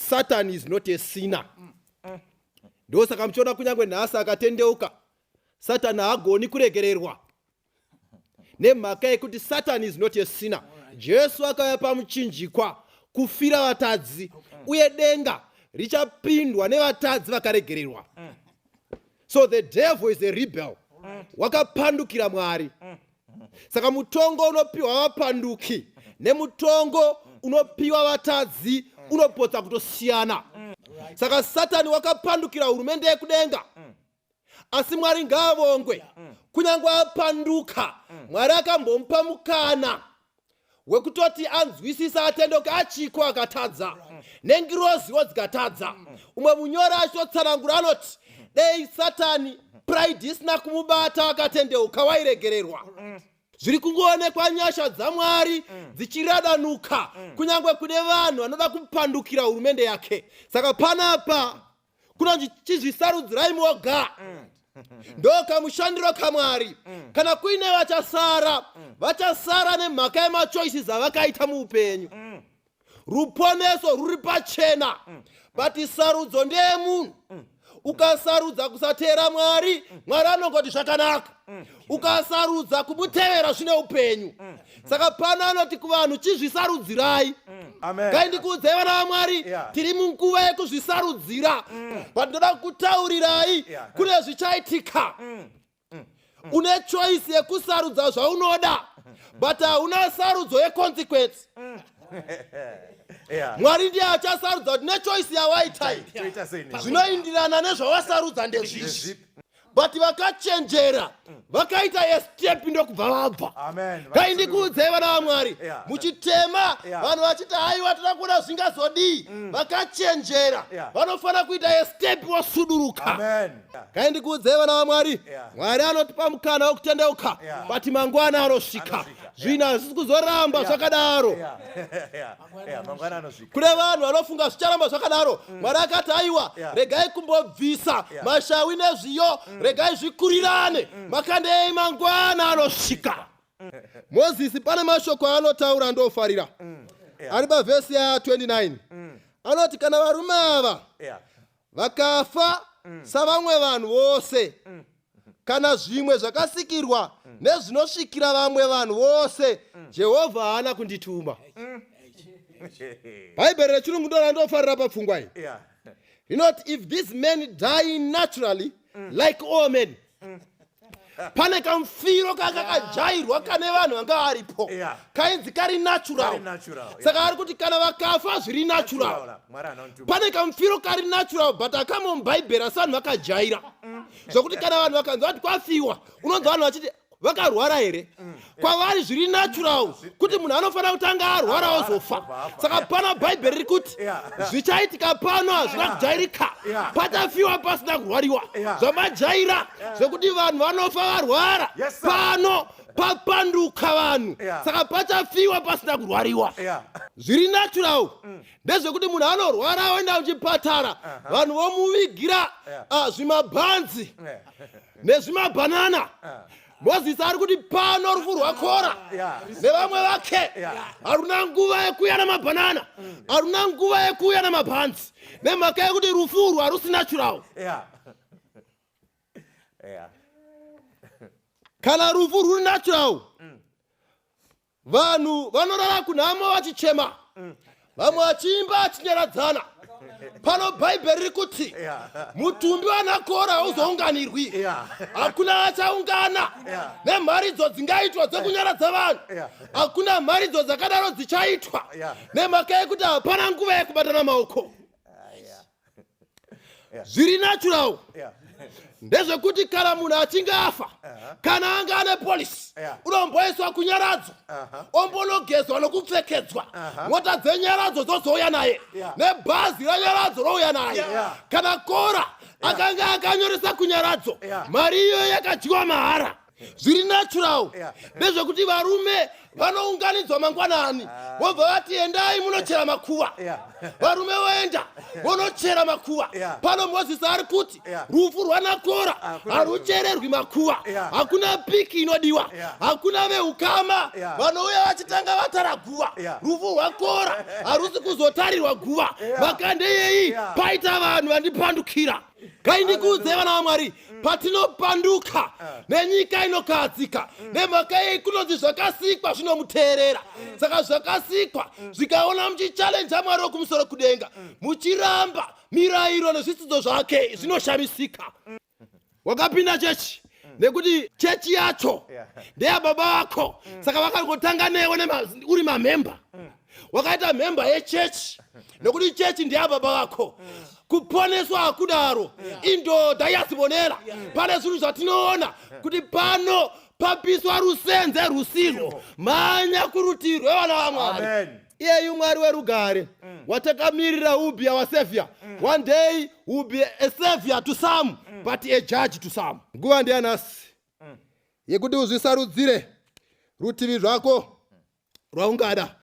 Satan is not a sinner. Ndosa kamchona kunyangwe nhasi akatendeuka. Satan haagoni kuregererwa. Nemhaka yekuti Satan is not a sinner. Jesu akauya pamuchinjikwa kufira vatadzi uye denga richapindwa nevatadzi vakaregererwa. So the devil is a rebel. Wakapandukira Mwari. Saka mutongo unopiwa vapanduki nemutongo unopiwa vatadzi unopotsa kutosiyana. Saka Satani wakapandukira hurumende yekudenga. Asi Mwari ngaavongwe. Kunyangwe apanduka, Mwari akambomupa mukana wekutoti anzwisisa atendeuka achiko akatadza. Nengiroziwo dzikatadza. Umwe munyori achotsanangura anoti dei Satani pride isina kumubata akatendeuka wairegererwa. Zviri kungoonekwa nyasha dzaMwari dzichiradanuka kunyangwe kune vanhu vanoda kupandukira hurumende yake. Saka panapa kunonzi chizvisarudzirai moga. Ndokamushandiro kaMwari. Kana kuine vachasara nemhaka yemachoices avakaita muupenyu. Ruponeso ruri pachena. But sarudzo ndeyemunhu. Ukasarudza kusatera Mwari, Mwari anongoti zvakanaka. Ukasarudza kumutevera zvine upenyu. Saka pano anoti kuvanhu chizvisarudzirai. Ngaindikuudzai vana vaMwari, tiri munguva yekuzvisarudzira. But ndoda kutaurirai kune zvichaitika. Une choice yekusarudza zvaunoda, but hauna sarudzo yeconsequence. Mwari ndiye achasarudza kuti nechoice yawaitai zvinoindirana nezvawasarudza ndezvizvi. But vakachenjera vakaita yestep ndokubva vabva. Ngaindikuudzai vana vaMwari, muchitema vanhu vachiti haiwa toda kuona zvingazodii, vakachenjera vanofanira kuita yestep vosuduruka. Ngaindikuudzai vana vaMwari, Mwari anotipa mukana wokutendeuka, but mangwana anosvika. Zvinhu hazvisi kuzoramba zvakadaro. Kune vanhu vanofunga zvicharamba zvakadaro. Mwari akati haiwa regai kumbobvisa mashawi nezviyo, regai zvikurirane, makandei mangwana anosvika. Mozisi pane mashoko anotaura ndofarira. Ari pavhesi ya29. Anoti kana varume ava vakafa savamwe vanhu vose, kana zvimwe zvakasikirwa nezvinosvikira vamwe vanhu vose, Jehovha haana kundituma. Bhaibheri rechirungu ndo ndofarira papfungwa iyi. You know, if these men die naturally like all men, pane kamfiro kakajairwa kane vanhu vanga varipo kainzi kari natural. Saka ari kuti kana vakafa zviri natural, pane kamfiro kari natural, but akamo mubhaibheri asi vanhu vakajaira zvokuti kana vanhu vakanzi vati kwafiwa, unonzi vanhu vachiti vakarwara here. Kwavari zviri natural kuti munhu anofanira kutanga arwara ozofa. Saka pana bhaibheri riri kuti zvichaitika pano hazvina kujairika, pachafiwa pasina kurwariwa. Zvamajaira zvekuti vanhu vanofa varwara pano papanduka vanhu, saka pachafiwa pasina kurwariwa. Zviri natural ndezvekuti munhu anorwara oenda kuchipatara, vanhu vomuvigira zvimabhanzi nezvimabhanana. Mozisi ari kuti pano rufu rwakora nevamwe vake haruna nguva yekuuya namabhanana, haruna nguva yekuuya namabhanzi, nemhaka yekuti rufu urwu harusi natural. Kana rufu rwuri natural, vanhu vanorara kunhamo vachichema, vamwe vachiimba vachinyaradzana. Pano bhaibheri riri kuti mutumbi wanakora hauzounganirwi. Hakuna achaungana nemharidzo dzingaitwa dzekunyaradza vanhu. Hakuna mharidzo dzakadaro dzichaitwa nemhaka yekuti hapana nguva yekubatana maoko. Zviri natural ndezvekuti kana munhu achinge afa, kana anga ane polisi, unomboiswa kunyaradzo, ombonogezwa nokupfekedzwa, mota dzenyaradzo dzozouya naye, nebhazi renyaradzo rouya naye. Kana Kora akanga akanyoresa kunyaradzo, mari iyo yakadyiwa mahara. zviri natural. Ndezvekuti varume vanounganidzwa mangwanani vobva vati endai munochera makuva. Varume voenda vonochera makuva. Pano Mozisi ari kuti rufu rwanakora haruchererwi makuva. Hakuna piki inodiwa, hakuna veukama vanouya vachitanga vatara guva. Rufu rwakora harusi kuzotarirwa guva. Makande yei paita vanhu vandipandukira. Ngaindikuudze vana vaMwari, patinopanduka nenyika inokahadzika nemhaka yei kunonzi zvakasikwa zvinomuteerera. Saka zvakasikwa zvikaona muchichallenja Mwari wokumusoro kudenga, muchiramba mirayiro nezvidzidzo zvake, zvinoshamisika. Wakapinda chechi nekuti chechi yacho ndeyababa vako, saka vakangotanga newe uri mamemba. Wakaita memba yechechi nekuti chechi ndeyababa vako. Kuponeswa hakudaro indodha yazibonera. Pane zvinhu zvatinoona kuti pano papiswa rusenze rusirwo. Manya kurutivi rwevana vaMwari. Iyeyu Mwari werugare watakamirira will be our savior. One day will be a savior to some, but a judge to some. Nguva ndiNhasi yekuti uzvisarudzire rutivi rwako rwaungada.